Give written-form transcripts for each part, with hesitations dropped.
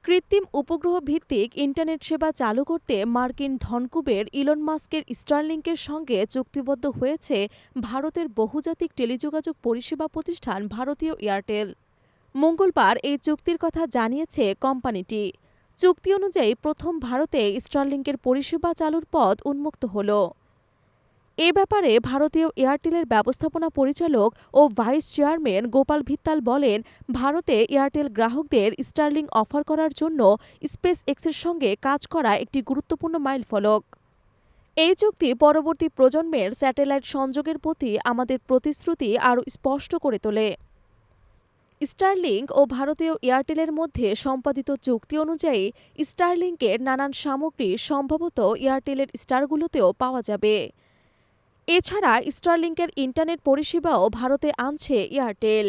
কৃত্রিম উপগ্রহ ভিত্তিক ইন্টারনেট সেবা চালু করতে মার্কিন ধনকুবের ইলন মাস্কের স্টারলিংকের সঙ্গে চুক্তিবদ্ধ হয়েছে ভারতের বহুজাতিক টেলিযোগাযোগ পরিষেবা প্রতিষ্ঠান ভারতীয় এয়ারটেল। মঙ্গলবার এই চুক্তির কথা জানিয়েছে কোম্পানিটি। চুক্তি অনুযায়ী প্রথম ভারতে স্টারলিংকের পরিষেবা চালুর পথ উন্মুক্ত হল। এ ব্যাপারে ভারতীয় এয়ারটেলের ব্যবস্থাপনা পরিচালক ও ভাইস চেয়ারম্যান গোপাল ভিত্তাল বলেন, ভারতে এয়ারটেল গ্রাহকদের স্টারলিং অফার করার জন্য স্পেস এক্সের সঙ্গে কাজ করা একটি গুরুত্বপূর্ণ মাইলফলক। এই চুক্তি পরবর্তী প্রজন্মের স্যাটেলাইট সংযোগের প্রতি আমাদের প্রতিশ্রুতি আরও স্পষ্ট করে তোলে। স্টারলিংক ও ভারতীয় এয়ারটেলের মধ্যে সম্পাদিত চুক্তি অনুযায়ী স্টারলিংকের নানান সামগ্রী সম্ভবত এয়ারটেলের স্টারগুলোতেও পাওয়া যাবে। এছাড়া স্টারলিংকের ইন্টারনেট পরিষেবাও ভারতে আনছে এয়ারটেল।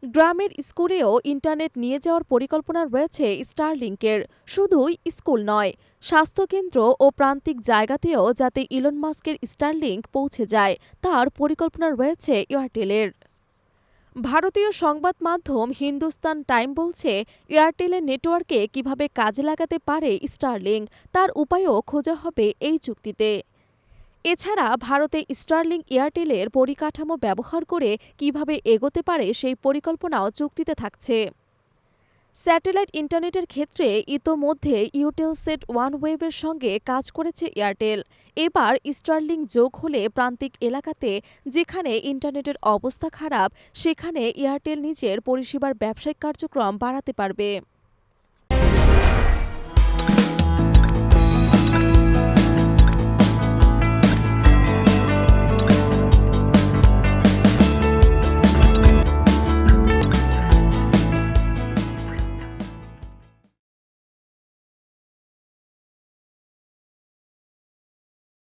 গ্রামের স্কুলেও ইন্টারনেট নিয়ে যাওয়ার পরিকল্পনা রয়েছে স্টারলিংকের। শুধুই স্কুল নয়, স্বাস্থ্যকেন্দ্র ও প্রান্তিক জায়গাতেও যাতে ইলন মাস্কের স্টারলিংক পৌঁছে যায় তার পরিকল্পনা রয়েছে এয়ারটেলের। ভারতীয় সংবাদ মাধ্যম হিন্দুস্তান টাইম বলছে, এয়ারটেলের নেটওয়ার্কে কিভাবে কাজে লাগাতে পারে স্টারলিংক তার উপায়ও খোঁজা হবে এই চুক্তিতে। এছাড়া ভারতে স্টারলিংক এয়ারটেলের পরিকাঠামো ব্যবহার করে কিভাবে এগোতে পারে সেই পরিকল্পনাও চুক্তিতে থাকছে। স্যাটেলাইট ইন্টারনেটের ক্ষেত্রে ইতোমধ্যে ইউটেলসেট ওয়ানওয়েভের সঙ্গে কাজ করেছে এয়ারটেল। এবার স্টারলিংক যোগ হলে প্রান্তিক এলাকাতে যেখানে ইন্টারনেটের অবস্থা খারাপ সেখানে এয়ারটেল নিজের পরিষেবার ব্যবসায়িক কার্যক্রম বাড়াতে পারবে।